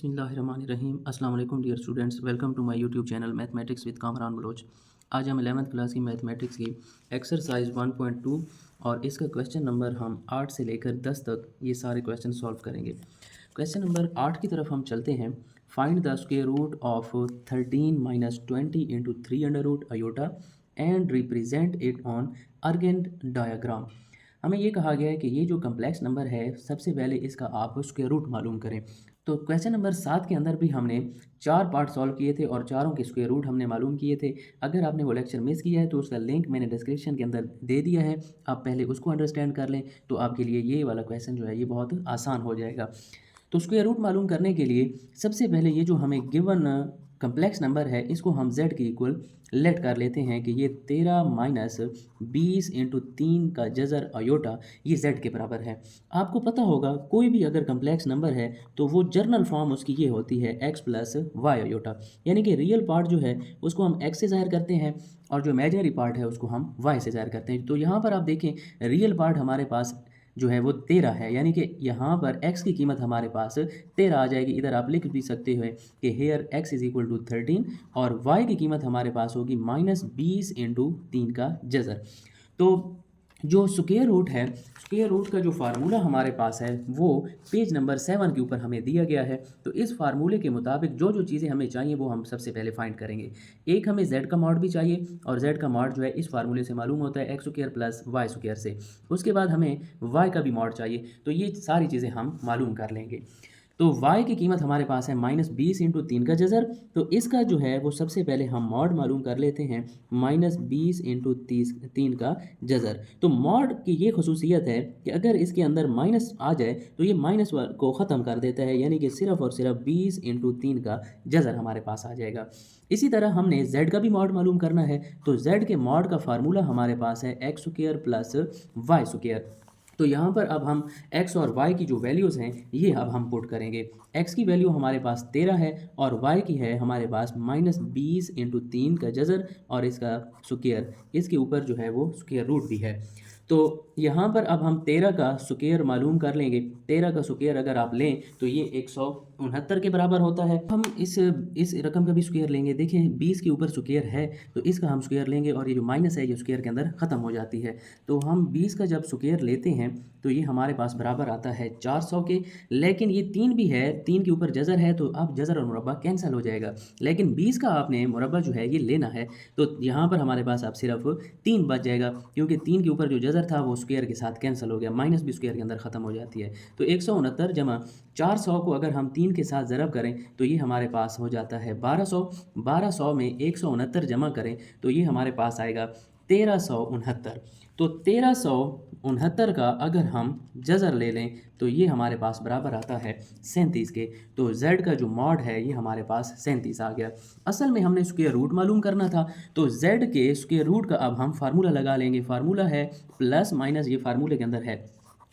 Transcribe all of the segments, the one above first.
बिस्मिल्लाहिर्रहमानिर्रहीम। अस्सलाम वालेकुम dear students, welcome to my YouTube channel mathematics with Kamran Baloch. आज हम 11th क्लास की मैथमेटिक्स की एक्सरसाइज 1.2 और इसका क्वेश्चन नंबर हम 8 से लेकर 10 तक ये सारे क्वेश्चन सॉल्व करेंगे। क्वेश्चन नंबर 8 की तरफ हम चलते हैं। Find the square root of 13 minus 20 into 3 under root iota and represent it on Argand diagram. हमें ये कहा गया है कि ये जो कम्प्लेक्स नंबर है सबसे पहले इसका आप स्क्वायर रूट मालूम करें। तो क्वेश्चन नंबर 7 के अंदर भी हमने 4 पार्ट सॉल्व किए थे और चारों के स्क्वायर रूट हमने मालूम किए थे। अगर आपने वो लेक्चर मिस किया है तो उसका लिंक मैंने डिस्क्रिप्शन के अंदर दे दिया है, आप पहले उसको अंडरस्टैंड कर लें तो आपके लिए ये वाला क्वेश्चन जो है ये बहुत आसान हो जाएगा। तो स्क्वायर रूट मालूम करने के लिए सबसे पहले ये जो हमें गिवन कम्प्लेक्स नंबर है इसको हम z के इक्वल लेट कर लेते हैं कि ये 13 माइनस 20 इंटू 3 का जज़र अयोटा ये z के बराबर है। आपको पता होगा कोई भी अगर कम्प्लेक्स नंबर है तो वो जर्नल फॉर्म उसकी ये होती है x प्लस वाई अयोटा, यानी कि रियल पार्ट जो है उसको हम x से ज़ाहिर करते हैं और जो इमेजिनरी पार्ट है उसको हम y से ज़ाहिर करते हैं। तो यहाँ पर आप देखें रियल पार्ट हमारे पास जो है वो 13 है, यानी कि यहाँ पर x की कीमत हमारे पास 13 आ जाएगी। इधर आप लिख भी सकते हो कि here x is equal to 13 और y की कीमत हमारे पास होगी माइनस 20 इंटू 3 का जज़र। तो जो स्क्वायर रूट है, स्क्वायर रूट का जो फार्मूला हमारे पास है वो पेज नंबर 7 के ऊपर हमें दिया गया है। तो इस फार्मूले के मुताबिक जो जो चीज़ें हमें चाहिए वो हम सबसे पहले फाइंड करेंगे। एक हमें z का मॉड भी चाहिए और z का मॉड जो है इस फार्मूले से मालूम होता है x square plus y square से। उसके बाद हमें y का भी मॉड चाहिए, तो ये सारी चीज़ें हम मालूम कर लेंगे। तो y की कीमत हमारे पास है माइनस 20 इंटू 3 का जज़र। तो इसका जो है वो सबसे पहले हम मॉड मालूम कर लेते हैं माइनस 20 इंटू 3 का जज़र। तो मॉड की ये खसूसियत है कि अगर इसके अंदर माइनस आ जाए तो ये माइनस को ख़त्म कर देता है, यानी कि सिर्फ और सिर्फ 20 इंटू 3 का जज़र हमारे पास आ जाएगा। इसी तरह हमने z का भी मॉड मालूम करना है, तो z के मॉड का फार्मूला हमारे पास है x square plus y square. तो यहाँ पर अब हम x और y की जो वैल्यूज़ हैं ये अब हम पुट करेंगे। x की वैल्यू हमारे पास 13 है और y की है हमारे पास माइनस 20 इंटू 3 का जज़र और इसका स्क्वायर, इसके ऊपर जो है वो स्क्वायर रूट भी है। तो यहाँ पर अब हम 13 का स्क्वायर मालूम कर लेंगे। 13 का स्क्वायर अगर आप लें तो ये 169 के बराबर होता है। हम इस रकम का भी स्क्वायर लेंगे। देखें 20 के ऊपर स्क्वायर है तो इसका हम स्क्वायर लेंगे और ये जो माइनस है ये स्क्वायर के अंदर ख़त्म हो जाती है। तो हम 20 का जब स्क्वायर लेते हैं तो ये हमारे पास बराबर आता है 400 के। लेकिन ये 3 भी है, 3 के ऊपर जज़र है तो अब जज़र और मुरब्बा कैंसिल हो जाएगा, लेकिन 20 का आपने मुरब्बा जो है ये लेना है। तो यहाँ पर हमारे पास अब सिर्फ 3 बच जाएगा, क्योंकि 3 के ऊपर जो जज़र था वो स्क्वायर के साथ कैंसिल हो गया, माइनस भी स्क्वायर के अंदर ख़त्म हो जाती है। तो 169 जमा 400 को अगर हम 3 के साथ ज़रब करें तो ये हमारे पास हो जाता है 1200। 1200 में 169 जमा करें तो ये हमारे पास आएगा 1369। तो 1369 का अगर हम जज़र ले लें तो ये हमारे पास बराबर आता है 37 के। तो z का जो मॉड है ये हमारे पास 37 आ गया। असल में हमने स्क्वायर रूट मालूम करना था, तो z के स्क्वायर रूट का अब हम फार्मूला लगा लेंगे। फार्मूला है प्लस माइनस, ये फार्मूले के अंदर है।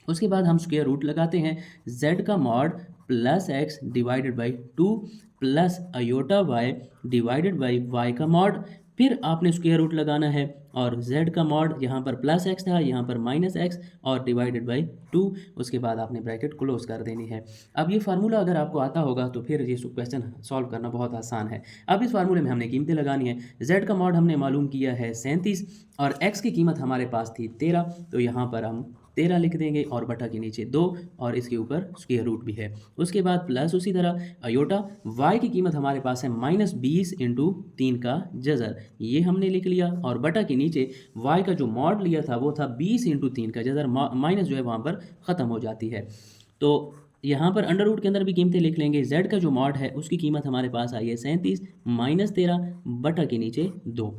उसके बाद हम स्क्वायर रूट लगाते हैं z का mod plus x divided by 2 plus iota y divided by y का मॉड। फिर आपने स्क्वायर रूट लगाना है और z का मॉड यहाँ पर प्लस एक्स था, यहाँ पर माइनस एक्स और डिवाइडेड बाई 2। उसके बाद आपने ब्रैकेट क्लोज कर देनी है। अब ये फार्मूला अगर आपको आता होगा तो फिर ये क्वेश्चन सॉल्व करना बहुत आसान है। अब इस फार्मूले में हमने कीमतें लगानी है। z का मॉड हमने मालूम किया है 37 और x की कीमत हमारे पास थी 13, तो यहाँ पर हम 13 लिख देंगे और बटा के नीचे 2 और इसके ऊपर स्क्वायर रूट भी है। उसके बाद प्लस उसी तरह अयोटा y की कीमत हमारे पास है माइनस 20 इंटू 3 का जज़र, ये हमने लिख लिया और बटा के नीचे y का जो मॉड लिया था वो था 20 इंटू 3 का जज़र, माइनस जो है वहाँ पर ख़त्म हो जाती है। तो यहाँ पर अंडर रूट के अंदर भी कीमतें लिख लेंगे। z का जो मॉड है उसकी कीमत हमारे पास आई है 37 माइनस 13 बटा के नीचे 2।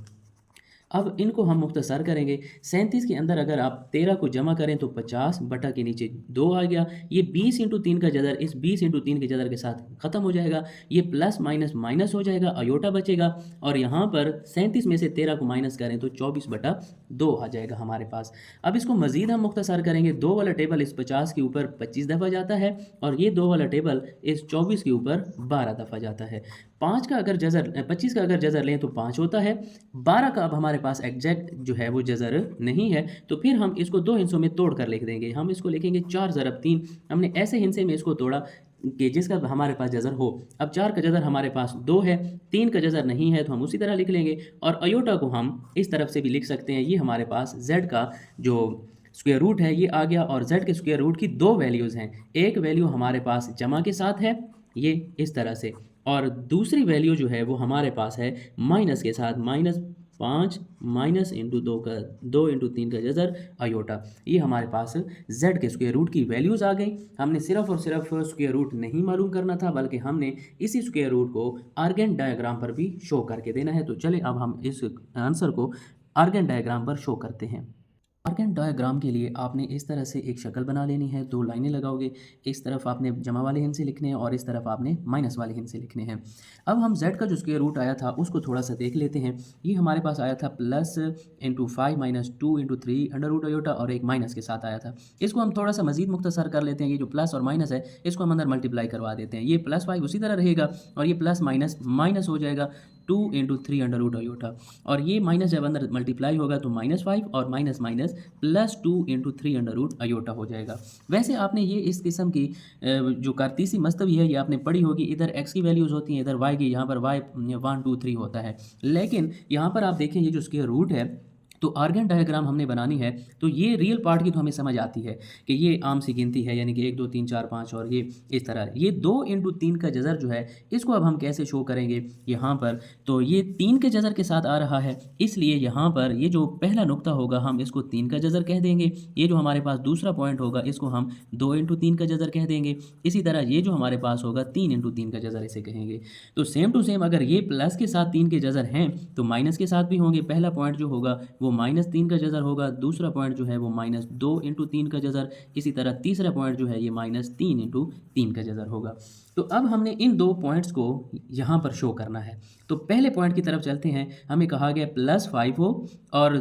अब इनको हम मुख्तसर करेंगे। 37 के अंदर अगर आप 13 को जमा करें तो 50 बटा के नीचे 2 आ गया। ये 20 इंटू 3 का जज़र इस 20 इंटू 3 के जज़र के साथ ख़त्म हो जाएगा। ये प्लस माइनस माइनस हो जाएगा, अयोटा बचेगा और यहाँ पर 37 में से 13 को माइनस करें तो 24 बटा 2 आ जाएगा हमारे पास। अब इसको मज़ीद हम मुख्तसर करेंगे। 2 वाला टेबल इस 50 के ऊपर 25 दफ़ा जाता है और ये 2 वाला टेबल इस 24 के ऊपर 12 दफ़ा जाता है। 5 का अगर जज़र 25 का अगर जज़र लें तो 5 होता है। 12 का अब हमारे पास एग्जैक्ट जो है वो जज़र नहीं है, तो फिर हम इसको 2 हिस्सों में तोड़ कर लिख देंगे। हम इसको लिखेंगे 4 ज़रब 3। हमने ऐसे हिस्से में इसको तोड़ा कि जिसका हमारे पास जज़र हो। अब 4 का जज़र हमारे पास 2 है, 3 का जज़र नहीं है तो हम उसी तरह लिख लेंगे और अयोटा को हम इस तरफ से भी लिख सकते हैं। ये हमारे पास z का जो स्क्वायर रूट है ये आ गया और z के स्क्वायर रूट की 2 वैल्यूज़ हैं। एक वैल्यू हमारे पास जमा के साथ है, ये इस तरह से, और दूसरी वैल्यू जो है वो हमारे पास है माइनस के साथ, -5 माइनस इंटू 2 का 2 इंटू 3 का जज़र अयोटा। ये हमारे पास z के स्क्वायर रूट की वैल्यूज़ आ गई। हमने सिर्फ और सिर्फ स्क्वायर रूट नहीं मालूम करना था, बल्कि हमने इसी स्क्वायर रूट को आर्गेन डायग्राम पर भी शो करके देना है। तो चले अब हम इस आंसर को आर्गेन डायग्राम पर शो करते हैं। आर्गेन डायग्राम के लिए आपने इस तरह से एक शक्ल बना लेनी है, 2 लाइनें लगाओगे, इस तरफ आपने जमा वाले हिंसे लिखने हैं और इस तरफ आपने माइनस वाले हिंसे लिखने हैं। अब हम z का जो स्क्वायर रूट आया था उसको थोड़ा सा देख लेते हैं। ये हमारे पास आया था plus into 5 minus 2 into 3 under root iota और एक माइनस के साथ आया था। इसको हम थोड़ा सा मजीद मुख्तसर कर लेते हैं। ये जो प्लस और माइनस है इसको हम अंदर मल्टीप्लाई करवा देते हैं। ये प्लस 5 उसी तरह रहेगा और ये प्लस माइनस माइनस हो जाएगा 2 इंटू 3 अंडर रूट अयोटा, और ये माइनस जब अंदर मल्टीप्लाई होगा तो -5 और minus minus plus 2 into 3 under root iota हो जाएगा। वैसे आपने ये इस किस्म की जो कारतीसी मस्तवी है ये आपने पढ़ी होगी। इधर x की वैल्यूज़ होती हैं, इधर y की, यहाँ पर y 1 2 3 होता है। लेकिन यहाँ पर आप देखें ये जो स्क्वायर रूट है, तो आर्गेन डायग्राम हमने बनानी है तो ये रियल पार्ट की तो हमें समझ आती है कि ये आम सी गिनती है, यानी कि 1 2 3 4 5 और ये इस तरह। ये 2 इंटू 3 का जज़र जो है इसको अब हम कैसे शो करेंगे यहाँ पर, तो ये 3 के जज़र के साथ आ रहा है, इसलिए यहाँ पर ये जो पहला नुक्ता होगा हम इसको 3 का जज़र कह देंगे। ये जो हमारे पास दूसरा पॉइंट होगा इसको हम 2 इंटू 3 का जज़र कह देंगे। इसी तरह ये जो हमारे पास होगा 3 इंटू 3 का जज़र इसे कहेंगे। तो सेम टू सेम अगर ये प्लस के साथ 3 के जज़र हैं तो माइनस के साथ भी होंगे। पहला पॉइंट जो होगा वो -3 का जज़र होगा, दूसरा पॉइंट जो है वो -2 इंटू 3 का जज़र, इसी तरह तीसरा पॉइंट जो है ये -3 इंटू 3 का जज़र होगा। तो अब हमने इन 2 पॉइंट्स को यहाँ पर शो करना है। तो पहले पॉइंट की तरफ चलते हैं। हमें कहा गया +5 हो और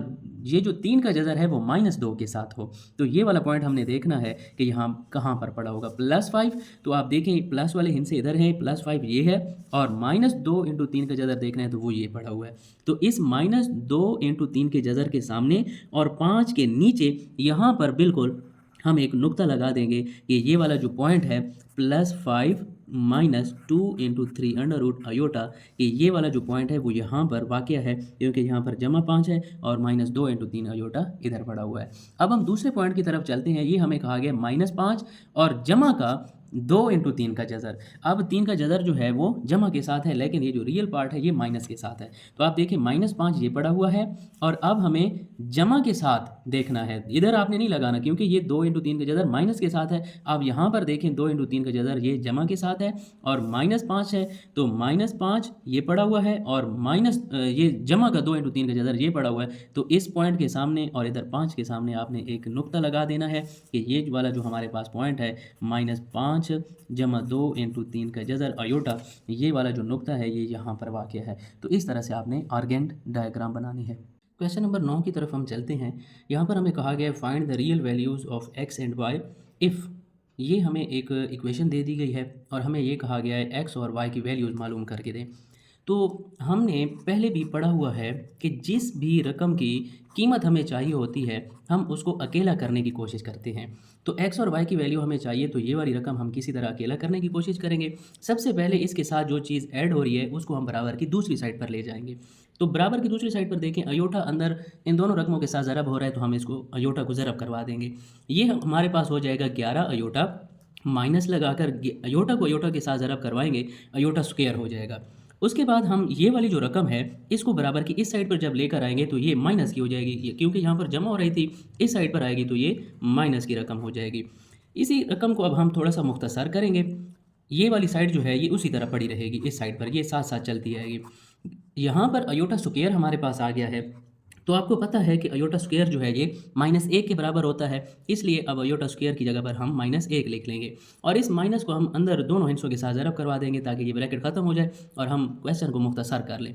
ये जो 3 का जज़र है वो -2 के साथ हो। तो ये वाला पॉइंट हमने देखना है कि यहाँ कहाँ पर पड़ा होगा। +5, तो आप देखें प्लस वाले हिस्से इधर हैं, +5 ये है, और -2 इंटू 3 का जज़र देखना है तो वो ये पड़ा हुआ है। तो इस -2 इंटू 3 के जज़र के सामने और 5 के नीचे यहाँ पर बिल्कुल हम एक नुक्ता लगा देंगे कि ये वाला जो पॉइंट है +5 -2 इंटू 3 अंडर रूट अयोटा, कि ये वाला जो पॉइंट है वो यहाँ पर वाक़या है, क्योंकि यहाँ पर जमा 5 है और -2 इंटू 3 अयोटा इधर पड़ा हुआ है। अब हम दूसरे पॉइंट की तरफ चलते हैं। ये हमें कहा गया -5 और जमा का 2 इंटू 3 का जज़र। अब 3 का जज़र जो है वो जमा के साथ है, लेकिन ये जो रियल पार्ट है ये माइनस के साथ है। तो आप देखिए -5 ये पड़ा हुआ है और अब हमें जमा के साथ देखना है। इधर आपने नहीं लगाना क्योंकि ये 2 इंटू 3 का जज़र माइनस के साथ है। आप यहाँ पर देखें 2 इंटू 3 का जज़र ये जमा के साथ है और -5 है, तो -5 ये पड़ा हुआ है और ये जमा का 2 इंटू 3 का जज़र ये पड़ा हुआ है। तो इस पॉइंट के सामने और इधर 5 के सामने आपने एक नुक्ता लगा देना है कि ये वाला जो हमारे पास पॉइंट है -5 जमा 2 इंटू 3 का जज़र अयोटा, ये वाला जो नुक्ता है ये यहाँ पर वाक़या है। तो इस तरह से आपने आर्गेन डायग्राम बनानी है। क्वेश्चन नंबर 9 की तरफ हम चलते हैं। यहाँ पर हमें कहा गया है find the real values of x and y if. ये हमें एक इक्वेशन दे दी गई है और हमें ये कहा गया है x और y की वैल्यूज़ मालूम करके दें। तो हमने पहले भी पढ़ा हुआ है कि जिस भी रकम की कीमत हमें चाहिए होती है हम उसको अकेला करने की कोशिश करते हैं। तो x और y की वैल्यू हमें चाहिए तो ये वाली रकम हम किसी तरह अकेला करने की कोशिश करेंगे। सबसे पहले इसके साथ जो चीज़ ऐड हो रही है उसको हम बराबर की दूसरी साइड पर ले जाएंगे। तो बराबर की दूसरी साइड पर देखें अयोटा अंदर इन दोनों रकमों के साथ ज़रब हो रहा है, तो हम इसको अयोटा को ज़रब करवा देंगे। ये हमारे पास हो जाएगा 11 अयोटा, माइनस लगाकर अयोटा को अयोटा के साथ ज़रब करवाएंगे, अयोटा स्क्वायर हो जाएगा। उसके बाद हम ये वाली जो रकम है इसको बराबर की इस साइड पर जब लेकर आएंगे तो ये माइनस की हो जाएगी, क्योंकि यहाँ पर जमा हो रही थी, इस साइड पर आएगी तो ये माइनस की रकम हो जाएगी। इसी रकम को अब हम थोड़ा सा मुख्तसर करेंगे। ये वाली साइड जो है ये उसी तरह पड़ी रहेगी, इस साइड पर ये साथ साथ चलती आएगी। यहाँ पर अयोटा स्क्वायर हमारे पास आ गया है, तो आपको पता है कि अयोटा स्क्वायर जो है ये -1 के बराबर होता है, इसलिए अब अयोटा स्क्वायर की जगह पर हम -1 लिख लेंगे और इस माइनस को हम अंदर दोनों हिस्सों के साथ ज़रब करवा देंगे ताकि ये ब्रैकेट ख़त्म हो जाए और हम क्वेश्चन को मुख्तसर कर लें।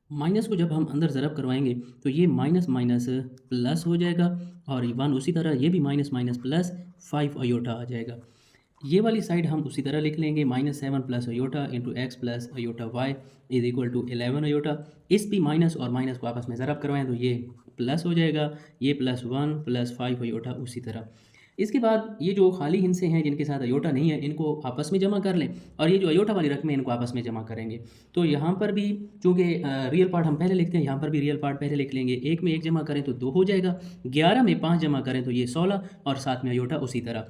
माइनस को जब हम अंदर ज़रब करवाएंगे तो ये माइनस माइनस प्लस हो जाएगा और 1 उसी तरह ये भी माइनस माइनस प्लस 5 अयोटा आ जाएगा। ये वाली साइड हम उसी तरह लिख लेंगे -7 plus iota into x plus iota y is equal to 11 iota. इस भी माइनस और माइनस को आपस में ज़रब करवाएं तो ये प्लस हो जाएगा, ये +1 + 5 अयोटा उसी तरह। इसके बाद ये जो खाली हिस्से हैं जिनके साथ अयोटा नहीं है, इनको आपस में जमा कर लें और ये जो अयोटा वाली रकम है इनको आपस में जमा करेंगे। तो यहाँ पर भी चूँकि रियल पार्ट हम पहले लिखते हैं, यहाँ पर भी रियल पार्ट पहले लिख लेंगे। 1 में 1 जमा करें तो 2 हो जाएगा, 11 में 5 जमा करें तो ये 16 और साथ में अयोटा उसी तरह।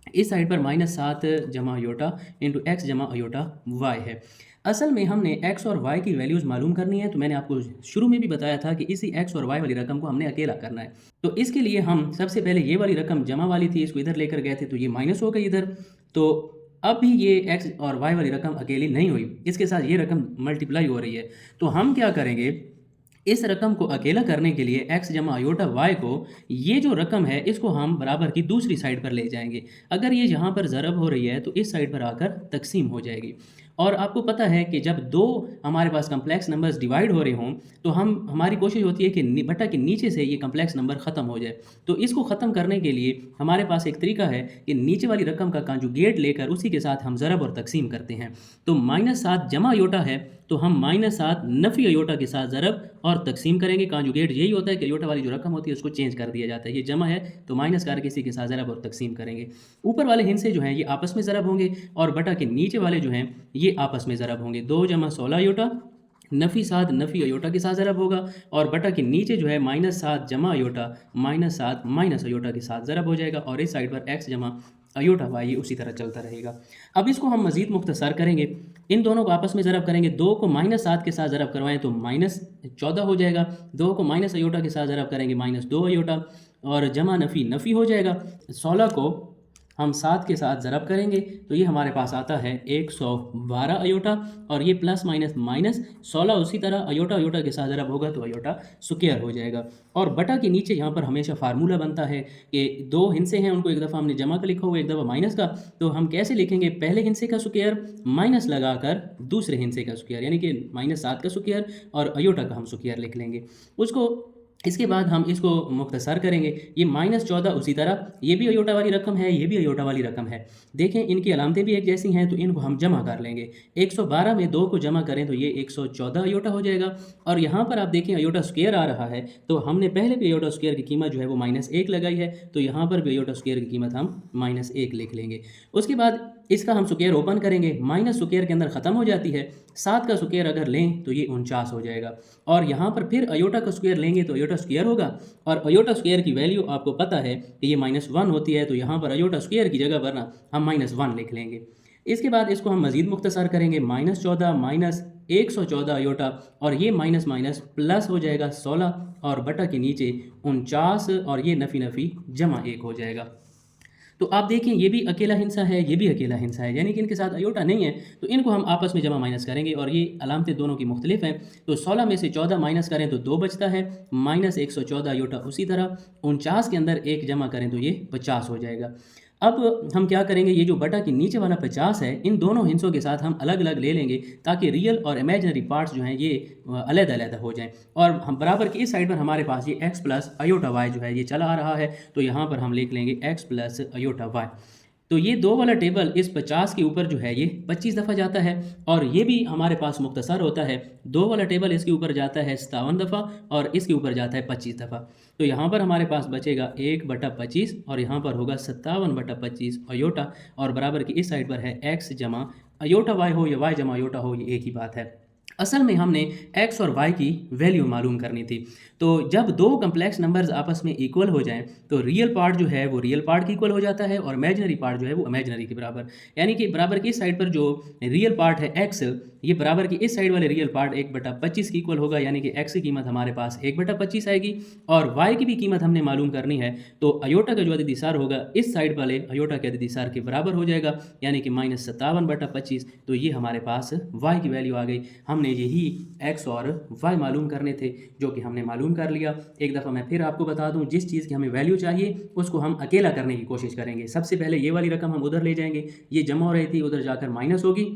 इस साइड पर -7 जमा अयोटा इंटू एक्स जमा अयोटा वाई है। असल में हमने x और y की वैल्यूज़ मालूम करनी है, तो मैंने आपको शुरू में भी बताया था कि इसी x और y वाली रकम को हमने अकेला करना है। तो इसके लिए हम सबसे पहले ये वाली रकम जमा वाली थी, इसको इधर लेकर गए थे तो ये माइनस हो गई इधर। तो अब भी ये x और y वाली रकम अकेली नहीं हुई, इसके साथ ये रकम मल्टीप्लाई हो रही है। तो हम क्या करेंगे, इस रकम को अकेला करने के लिए x जमा अयोटा y को, ये जो रकम है इसको हम बराबर की दूसरी साइड पर ले जाएंगे। अगर ये यहाँ पर ज़रब हो रही है तो इस साइड पर आकर तकसीम हो जाएगी। और आपको पता है कि जब दो हमारे पास कम्प्लेक्स नंबर्स डिवाइड हो रहे हों तो हमारी कोशिश होती है कि बटा के नीचे से ये कम्प्लेक्स नंबर ख़त्म हो जाए। तो इसको ख़त्म करने के लिए हमारे पास एक तरीका है कि नीचे वाली रकम का कांजुगेट लेकर उसी के साथ हम ज़रब और तकसीम करते हैं। तो -7 जमा अयोटा है तो हम -7 नफ़ी अयोटा के साथ ज़रब और तकसीम करेंगे। कांजुगेट यही होता है कि अयोटा वाली जो रकम होती है उसको चेंज कर दिया जाता है। ये जमा है तो माइनस करके इसी के साथ ज़रब और तकसीम करेंगे। ऊपर वाले हिस्से जो हैं ये आपस में ज़रब होंगे और बटा के नीचे वाले जो हैं ये आपस में ज़रब होंगे। 2 जमा 16 अयोटा नफ़ी 7 नफ़ी अयोटा के साथ ज़रब होगा और बटा के नीचे जो है -7 जमा अयोटा -7 माइनस अयोटा के साथ ज़रब हो जाएगा और इस साइड पर x जमा अयोटा y ये उसी तरह चलता रहेगा। अब इसको हम मज़ीद मुख्तसर करेंगे, इन दोनों को आपस में ज़रब करेंगे। 2 को -7 के साथ ज़रब करवाएं तो -14 हो जाएगा। 2 को माइनस अयोटा के साथ ज़रब करेंगे -2 अयोटा और जमा नफ़ी नफ़ी हो जाएगा। 16 को हम 7 के साथ ज़रब करेंगे तो ये हमारे पास आता है 112 अयोटा और ये प्लस माइनस माइनस 16 उसी तरह अयोटा अयोटा के साथ ज़रब होगा तो अयोटा स्क्वायर हो जाएगा। और बटा के नीचे यहाँ पर हमेशा फार्मूला बनता है कि दो हिस्से हैं उनको एक दफ़ा हमने जमा का लिखा हुआ एक दफ़ा माइनस का, तो हम कैसे लिखेंगे, पहले हिस्से का स्क्वायर माइनस लगाकर दूसरे हिस्से का स्क्वायर, यानी कि -7 का स्क्वायर और अयोटा का हम स्क्वायर लिख लेंगे उसको। इसके बाद हम इसको मुख्तसर करेंगे। ये -14 उसी तरह ये भी अयोटा वाली रकम है, ये भी अयोटा वाली रकम है। देखें इनकी अलामतें भी एक जैसी हैं तो इनको हम जमा कर लेंगे। 112 में 2 को जमा करें तो ये 114 अयोटा हो जाएगा। और यहाँ पर आप देखें अयोटा स्क्वायर आ रहा है तो हमने पहले भी अयोटा स्क्वायर की कीमत जो है वो -1 लगाई है, तो यहाँ पर भी अयोटा स्क्वायर की कीमत हम -1 लिख लेंगे। उसके बाद इसका हम स्क्वायर ओपन करेंगे, माइनस स्क्वायर के अंदर ख़त्म हो जाती है। 7 का स्क्वायर अगर लें तो ये 49 हो जाएगा और यहाँ पर फिर अयोटा का स्क्वायर लेंगे तो अयोटा स्क्वायर होगा और अयोटा स्क्वायर की वैल्यू आपको पता है कि ये -1 होती है, तो यहाँ पर अयोटा स्क्वायर की जगह पर ना हम -1 लिख लेंगे। इसके बाद इसको हम मज़ीद मुख्तसर करेंगे, -14 माइनस 114 अयोटा और ये माइनस माइनस प्लस हो जाएगा 16 और बटा के नीचे 49 और ये नफ़ी नफ़ी जमा 1 हो जाएगा। तो आप देखें ये भी अकेला हिस्सा है, ये भी अकेला हिस्सा है, यानी कि इनके साथ अयोटा नहीं है, तो इनको हम आपस में जमा माइनस करेंगे और ये अलामतें दोनों की मुख्तलिफ हैं। तो 16 में से 14 माइनस करें तो 2 बचता है, -114 अयोटा उसी तरह। 49 के अंदर 1 जमा करें तो ये 50 हो जाएगा। अब हम क्या करेंगे, ये जो बटा के नीचे वाला 50 है इन दोनों हिस्सों के साथ हम अलग अलग ले लेंगे ताकि रियल और इमेजिनरी पार्ट्स जो हैं ये अलग-अलग हो जाएं। और हम बराबर की इस साइड पर हमारे पास ये x प्लस अयोटा y जो है ये चला आ रहा है, तो यहाँ पर हम लिख लेंगे x प्लस अयोटा y। तो ये 2 वाला टेबल इस 50 के ऊपर जो है ये 25 दफ़ा जाता है और ये भी हमारे पास मुख्तसर होता है। 2 वाला टेबल इसके ऊपर जाता है 57 दफ़ा और इसके ऊपर जाता है 25 दफ़ा। तो यहाँ पर हमारे पास बचेगा 1/25 और यहाँ पर होगा 57/25 अयोटा और बराबर की इस साइड पर है x जमा अयोटा y हो या y जमा अयोटा हो, ये एक ही बात है। असल में हमने x और y की वैल्यू मालूम करनी थी। तो जब दो कम्प्लेक्स नंबर्स आपस में इक्वल हो जाएं तो रियल पार्ट जो है वो रियल पार्ट की इक्वल हो जाता है और इमेजिनरी पार्ट जो है वो इमेजिनरी के बराबर, यानी कि बराबर की इस साइड पर जो रियल पार्ट है x, ये बराबर की इस साइड वाले रियल पार्ट 1/25 की इक्वल होगा, यानी कि x की कीमत हमारे पास 1/25 आएगी और y की भी कीमत हमने मालूम करनी है। तो अयोटा का जो अददी सार होगा इस साइड वाले अयोटा के अददी सार के बराबर हो जाएगा, यानी कि -57/25। तो ये हमारे पास y की वैल्यू आ गई। हमने यही x और y मालूम करने थे जो कि हमने मालूम कर लिया। एक दफ़ा मैं फिर आपको बता दूं, जिस चीज़ की हमें वैल्यू चाहिए उसको हम अकेला करने की कोशिश करेंगे। सबसे पहले ये वाली रकम हम उधर ले जाएंगे, ये जमा हो रही थी उधर जाकर माइनस होगी,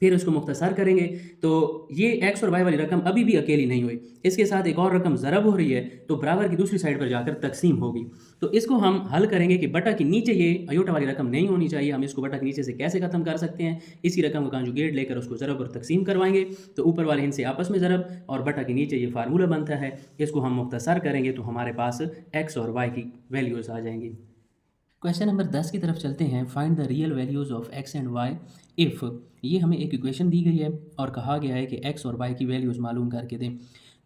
फिर उसको मुख्तसर करेंगे। तो ये x और y वाली रकम अभी भी अकेली नहीं हुई, इसके साथ एक और रकम ज़रब हो रही है तो बराबर की दूसरी साइड पर जाकर तकसीम होगी। तो इसको हम हल करेंगे कि बटा के नीचे ये अयोटा वाली रकम नहीं होनी चाहिए, हम इसको बटा के नीचे से कैसे ख़त्म कर सकते हैं। इसी रकम का कांजुगेट लेकर उसको ज़रब और तकसीम करवाएंगे तो ऊपर वाले हिस्से आपस में ज़रब और बटा के नीचे ये फार्मूला बनता है। इसको हम मुख्तसर करेंगे तो हमारे पास x और y की वैल्यूज़ आ जाएंगी। क्वेश्चन नंबर 10 की तरफ चलते हैं। Find the real values of x and why if. ये हमें एक इक्वेशन दी गई है और कहा गया है कि एक्स और वाई की वैल्यूज़ मालूम करके दें।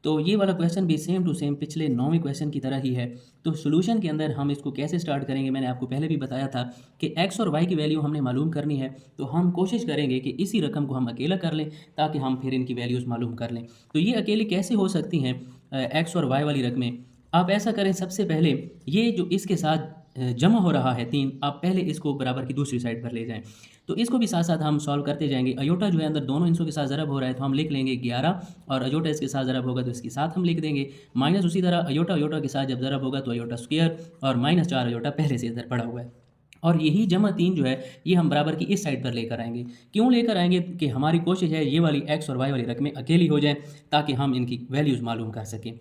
तो ये वाला क्वेश्चन भी सेम टू सेम पिछले 9वें क्वेश्चन की तरह ही है। तो सॉल्यूशन के अंदर हम इसको कैसे स्टार्ट करेंगे, मैंने आपको पहले भी बताया था कि एक्स और वाई की वैल्यू हमने मालूम करनी है। तो हम कोशिश करेंगे कि इसी रकम को हम अकेला कर लें ताकि हम फिर इनकी वैल्यूज़ मालूम कर लें। तो ये अकेली कैसे हो सकती हैं एक्स और वाई वाली रकमें? आप ऐसा करें, सबसे पहले ये जो इसके साथ जमा हो रहा है 3, आप पहले इसको बराबर की दूसरी साइड पर ले जाएँ। तो इसको भी साथ-साथ हम सॉल्व करते जाएँगे। अयोटा जो है अंदर दोनों हिस्सों के साथ ज़रब हो रहा है तो हम लिख लेंगे 11 और अयोटा इसके साथ ज़रब होगा तो इसके साथ हम लिख देंगे। माइनस उसी तरह अयोटा के साथ जब ज़रब होगा तो अयोटा स्क्वायर और -4 अयोटा पहले से इधर पड़ा हुआ है। और यही जमा 3 जो है ये हम बराबर की इस साइड पर लेकर आएँगे। क्यों लेकर आएँगे कि हमारी कोशिश है ये वाली एक्स और वाई वाली रकमें अकेली हो जाएँ ताकि हम इनकी वैल्यूज़ मालूम कर सकें।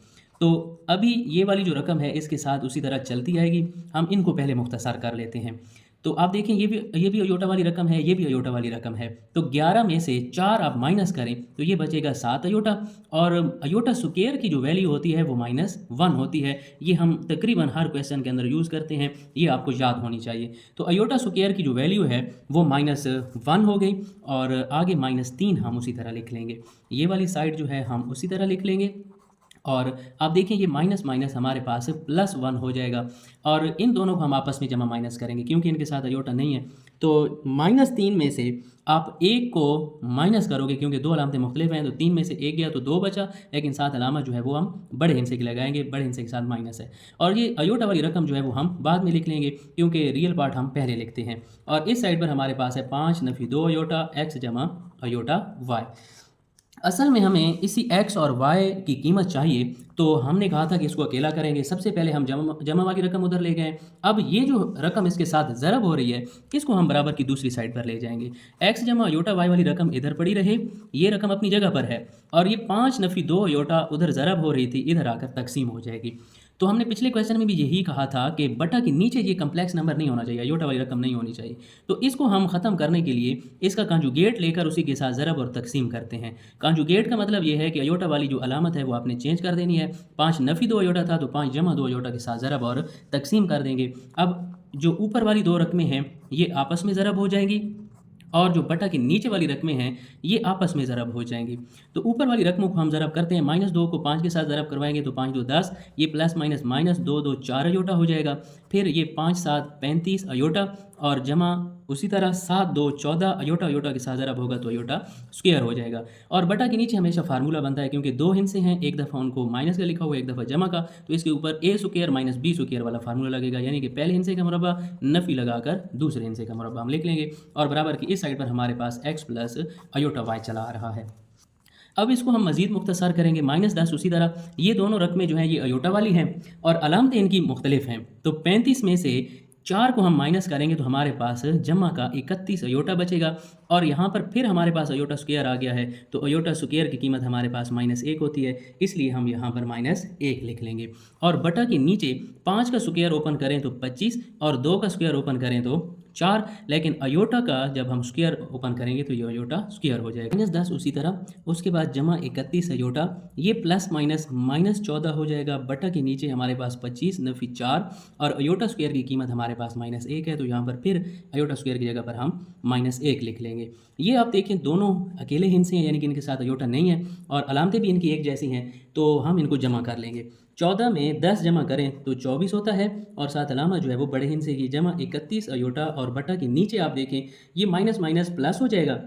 तो अभी ये वाली जो रकम है इसके साथ उसी तरह चलती आएगी। हम इनको पहले मुख्तसर कर लेते हैं। तो आप देखें ये भी अयोटा वाली रकम है, ये भी अयोटा वाली रकम है। तो 11 में से 4 आप माइनस करें तो ये बचेगा 7 अयोटा और अयोटा स्क्वायर की जो वैल्यू होती है वो -1 होती है। ये हम तकरीबन हर क्वेश्चन के अंदर यूज़ करते हैं, ये आपको याद होनी चाहिए। तो अयोटा स्क्वायर की जो वैल्यू है वो -1 हो गई और आगे -3 हम उसी तरह लिख लेंगे। ये वाली साइड जो है हम उसी तरह लिख लेंगे और आप देखिए ये माइनस माइनस हमारे पास +1 हो जाएगा और इन दोनों को हम आपस में जमा माइनस करेंगे क्योंकि इनके साथ अयोटा नहीं है। तो -3 में से आप 1 को माइनस करोगे क्योंकि 2 अलामतें मुख्तलिफ हैं, तो 3 में से 1 गया तो 2 बचा, लेकिन साथ अलामत जो है वो हम बड़े हिस्से की लगाएंगे, बड़े हिस्से के साथ माइनस है। और ये अयोटा वाली रकम जो है वो हम बाद में लिख लेंगे क्योंकि रियल पार्ट हम पहले लिखते हैं। और इस साइड पर हमारे पास है 5 नफ़ी 2 अयोटा एक्स जमा अयोटा वाई। असल में हमें इसी एक्स और वाई की कीमत चाहिए, तो हमने कहा था कि इसको अकेला करेंगे। सबसे पहले हम जमा वाली रकम उधर ले गए। अब ये जो रकम इसके साथ ज़रब हो रही है, इसको हम बराबर की दूसरी साइड पर ले जाएंगे। एक्स जमा अयोटा वाई वाली रकम इधर पड़ी रहे, ये रकम अपनी जगह पर है और ये 5 नफ़ी 2 अयोटा उधर ज़रब हो रही थी, इधर आकर तकसीम हो जाएगी। तो हमने पिछले क्वेश्चन में भी यही कहा था कि बटा के नीचे ये कम्प्लेक्स नंबर नहीं होना चाहिए, अयोटा वाली रकम नहीं होनी चाहिए। तो इसको हम ख़त्म करने के लिए इसका कंजुगेट लेकर उसी के साथ ज़रब और तकसीम करते हैं। कंजुगेट का मतलब ये है कि अयोटा वाली जो अलामत है वो आपने चेंज कर देनी है। 5 नफ़ी 2 अयोटा था तो 5 जमा 2 अयोटा के साथ ज़रब और तकसीम कर देंगे। अब जो ऊपर वाली 2 रकमें हैं ये आपस में ज़रब हो जाएंगी और जो बटा की नीचे वाली रकमें हैं ये आपस में ज़रब हो जाएंगी। तो ऊपर वाली रकमों को हम ज़रब करते हैं। -2 को 5 के साथ ज़रब करवाएंगे तो 5 2 10, ये प्लस माइनस -2 2 4 अयोटा हो जाएगा। फिर ये 5 7 35 अयोटा और जमा उसी तरह 7 2 14 अयोटा अयोटा के साथ ज़रब होगा तो अयोटा स्क्वायर हो जाएगा। और बटा के नीचे हमेशा फार्मूला बनता है क्योंकि 2 हिस्से हैं, एक दफ़ा उनको माइनस का लिखा हुआ है, एक दफ़ा जमा का, तो इसके ऊपर a square minus b square वाला फार्मूला लगेगा, यानी कि पहले हिस्से का मुरब्बा नफ़ी लगाकर दूसरे हिस्से का मुरब्बा हम लिख लेंगे और बराबर की इस साइड पर हमारे पास x प्लस अयोटा वाई चला आ रहा है। अब इसको हम मज़ीद मुख्तसर करेंगे। -10 उसी तरह ये दोनों रकमें जो हैं ये अयोटा वाली हैं और अलामतें इनकी मुख्तलिफ हैं। तो 35 में से 4 को हम माइनस करेंगे तो हमारे पास जमा का 31 अयोटा बचेगा और यहाँ पर फिर हमारे पास अयोटा स्क्वायर आ गया है तो अयोटा स्क्वायर की कीमत हमारे पास -1 होती है, इसलिए हम यहाँ पर -1 लिख लेंगे। और बटा के नीचे 5 का स्क्वायर ओपन करें तो 25 और 2 का स्क्वायर ओपन करें तो 4, लेकिन अयोटा का जब हम स्क्वायर ओपन करेंगे तो ये अयोटा स्क्वायर हो जाएगा। -10 उसी तरह, उसके बाद जमा 31 अयोटा, ये प्लस माइनस -14 हो जाएगा। बटा के नीचे हमारे पास 25 नफ़ी 4 और अयोटा स्क्वायर की कीमत हमारे पास -1 है तो यहाँ पर फिर अयोटा स्क्वायर की जगह पर हम -1 लिख लेंगे। ये आप देखें दोनों अकेले हिस्से हैं, यानी कि इनके साथ अयोटा नहीं है और अलामतें भी इनकी एक जैसी हैं, तो हम इनको जमा कर लेंगे। 14 में 10 जमा करें तो 24 होता है और साथ अलामा जो है वो बड़े हिस्से की जमा 31 अयोटा और बटा के नीचे आप देखें ये माइनस माइनस प्लस हो जाएगा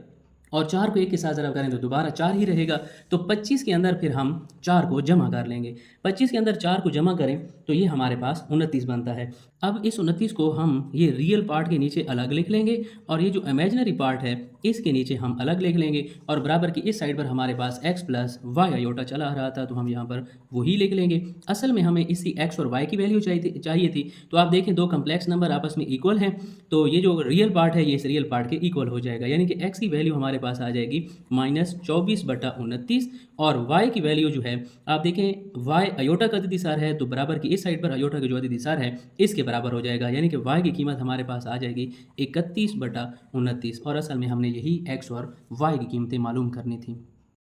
और 4 को 1 के साथ ज़रब करें तो दोबारा 4 ही रहेगा। तो 25 के अंदर फिर हम 4 को जमा कर लेंगे। 25 के अंदर 4 को जमा करें तो ये हमारे पास 29 बनता है। अब इस 29 को हम ये रियल पार्ट के नीचे अलग लिख लेंगे और ये जो इमेजिनरी पार्ट है इसके नीचे हम अलग लिख लेंगे और बराबर की इस साइड पर हमारे पास x प्लस वाई अयोटा चला आ रहा था तो हम यहाँ पर वही लिख लेंगे। असल में हमें इसी x और y की वैल्यू चाहिए थी। तो आप देखें दो कम्प्लेक्स नंबर आपस में इक्वल हैं तो ये जो रियल पार्ट है ये इस रियल पार्ट के इक्वल हो जाएगा, यानी कि x की वैल्यू हमारे पास आ जाएगी -24/29 और y की वैल्यू जो है आप देखें y अयोटा का अददी सार है तो बराबर की इस साइड पर अयोटा का जो अददी सार है इसके बराबर हो जाएगा, यानी कि y की कीमत हमारे पास आ जाएगी 31/29 और असल में हमने यही x और y की कीमतें मालूम करनी थी।